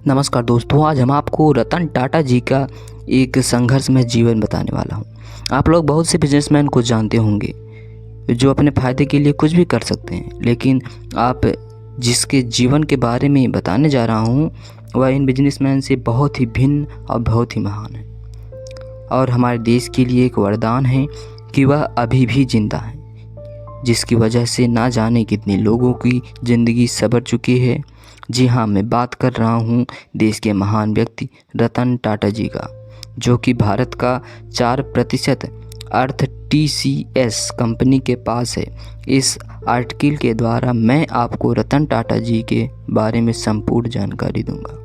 नमस्कार दोस्तों, आज हम आपको रतन टाटा जी का एक संघर्षमय जीवन बताने वाला हूँ। आप लोग बहुत से बिजनेसमैन को जानते होंगे जो अपने फ़ायदे के लिए कुछ भी कर सकते हैं, लेकिन आप जिसके जीवन के बारे में बताने जा रहा हूँ वह इन बिजनेसमैन से बहुत ही भिन्न और बहुत ही महान है और हमारे देश के लिए एक वरदान है कि वह अभी भी जिंदा है, जिसकी वजह से ना जाने कितने लोगों की ज़िंदगी संवर चुकी है। जी हाँ, मैं बात कर रहा हूँ देश के महान व्यक्ति रतन टाटा जी का, जो कि भारत का 4% अर्थ TCS कंपनी के पास है। इस आर्टिकल के द्वारा मैं आपको रतन टाटा जी के बारे में संपूर्ण जानकारी दूंगा।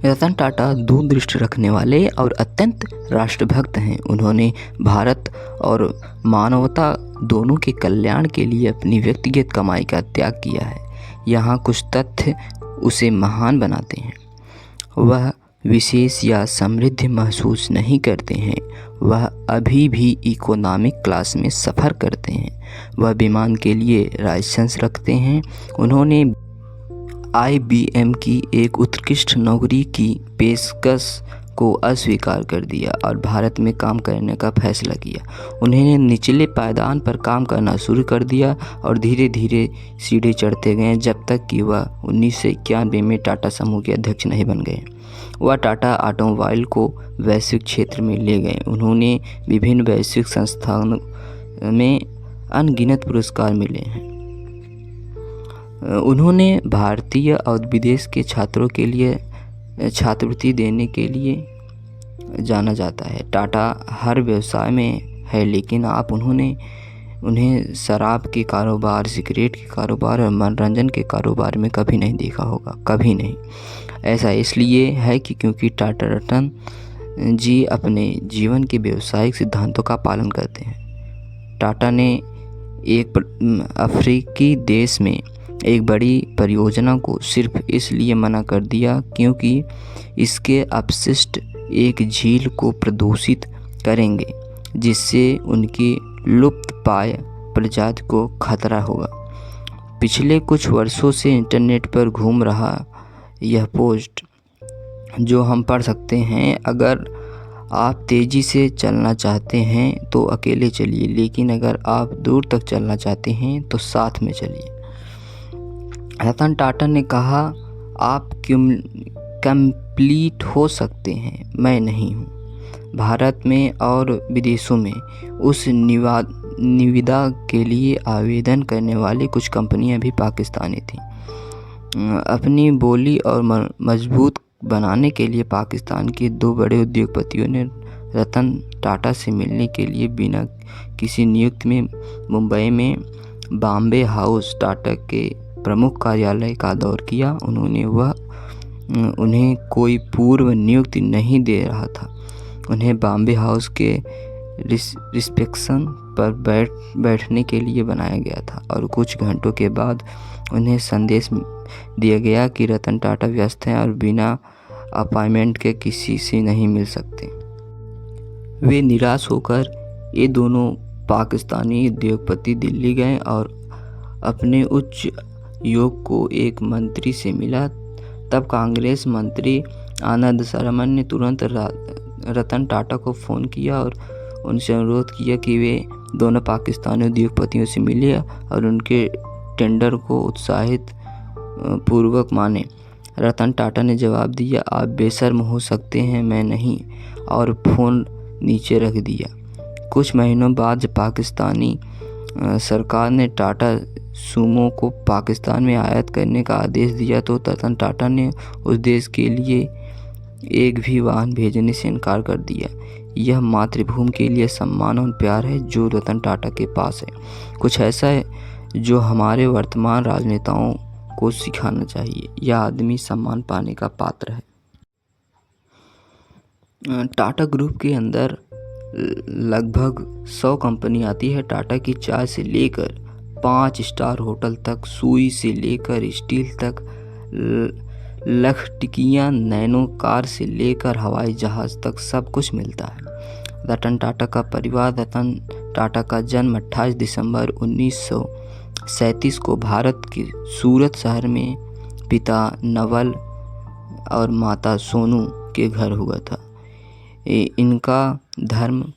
रतन टाटा दूरदृष्टि रखने वाले और अत्यंत राष्ट्रभक्त हैं। उन्होंने भारत और मानवता दोनों के कल्याण के लिए अपनी व्यक्तिगत कमाई का त्याग किया है। यहाँ कुछ तथ्य उसे महान बनाते हैं। वह विशेष या समृद्ध महसूस नहीं करते हैं। वह अभी भी इकोनॉमिक क्लास में सफ़र करते हैं। वह विमान के लिए लाइसेंस रखते हैं। उन्होंने IBM की एक उत्कृष्ट नौकरी की पेशकश को अस्वीकार कर दिया और भारत में काम करने का फैसला किया। उन्होंने निचले पायदान पर काम करना शुरू कर दिया और धीरे धीरे सीढ़ी चढ़ते गए, जब तक कि वह 1991 में टाटा समूह के अध्यक्ष नहीं बन गए। वह टाटा ऑटोमोबाइल को वैश्विक क्षेत्र में ले गए। उन्होंने विभिन्न वैश्विक संस्थानों में अनगिनत पुरस्कार मिले हैं। उन्होंने भारतीय और विदेश के छात्रों के लिए छात्रवृत्ति देने के लिए जाना जाता है। टाटा हर व्यवसाय में है, लेकिन आप उन्हें शराब के कारोबार, सिगरेट के कारोबार और मनोरंजन के कारोबार में कभी नहीं देखा होगा, कभी नहीं। ऐसा इसलिए है कि क्योंकि टाटा रतन जी अपने जीवन के व्यावसायिक सिद्धांतों का पालन करते हैं। टाटा ने एक अफ्रीकी देश में एक बड़ी परियोजना को सिर्फ इसलिए मना कर दिया क्योंकि इसके अपशिष्ट एक झील को प्रदूषित करेंगे, जिससे उनकी लुप्तप्राय प्रजाति को खतरा होगा। पिछले कुछ वर्षों से इंटरनेट पर घूम रहा यह पोस्ट जो हम पढ़ सकते हैं, अगर आप तेज़ी से चलना चाहते हैं तो अकेले चलिए, लेकिन अगर आप दूर तक चलना चाहते हैं तो साथ में चलिए। रतन टाटा ने कहा, आप कंप्लीट हो सकते हैं, मैं नहीं हूँ। भारत में और विदेशों में उस निविदा के लिए आवेदन करने वाली कुछ कंपनियां भी पाकिस्तानी थीं। अपनी बोली और मजबूत बनाने के लिए पाकिस्तान के 2 बड़े उद्योगपतियों ने रतन टाटा से मिलने के लिए बिना किसी नियुक्ति में मुंबई में बॉम्बे हाउस टाटा के प्रमुख कार्यालय का दौरा किया। उन्हें कोई पूर्व नियुक्ति नहीं दे रहा था। उन्हें बॉम्बे हाउस के रिसेप्शन पर बैठने के लिए बनाया गया था और कुछ घंटों के बाद उन्हें संदेश दिया गया कि रतन टाटा व्यस्त हैं और बिना अपॉइंटमेंट के किसी से नहीं मिल सकते। वे निराश होकर ये दोनों पाकिस्तानी उद्योगपति दिल्ली गए और अपने उच्च योग को एक मंत्री से मिला। तब कांग्रेस मंत्री आनंद शर्मा ने तुरंत रतन टाटा को फ़ोन किया और उनसे अनुरोध किया कि वे दोनों पाकिस्तानी उद्योगपतियों से मिले और उनके टेंडर को उत्साहित पूर्वक माने। रतन टाटा ने जवाब दिया, आप बेशर्म हो सकते हैं, मैं नहीं, और फ़ोन नीचे रख दिया। कुछ महीनों बाद जब पाकिस्तानी सरकार ने टाटा सुमो को पाकिस्तान में आयात करने का आदेश दिया तो रतन टाटा ने उस देश के लिए एक भी वाहन भेजने से इनकार कर दिया। यह मातृभूमि के लिए सम्मान और प्यार है जो रतन टाटा के पास है। कुछ ऐसा है जो हमारे वर्तमान राजनेताओं को सिखाना चाहिए। यह आदमी सम्मान पाने का पात्र है। टाटा ग्रुप के अंदर लगभग 100 कंपनी आती है। टाटा की चाय से लेकर 5 स्टार होटल तक, सुई से लेकर स्टील तक, लखटिकियाँ, नैनो कार से लेकर हवाई जहाज़ तक सब कुछ मिलता है। रतन टाटा का परिवार। रतन टाटा का जन्म 28 दिसंबर 1937 को भारत के सूरत शहर में पिता नवल और माता सोनू के घर हुआ था। इनका धर्म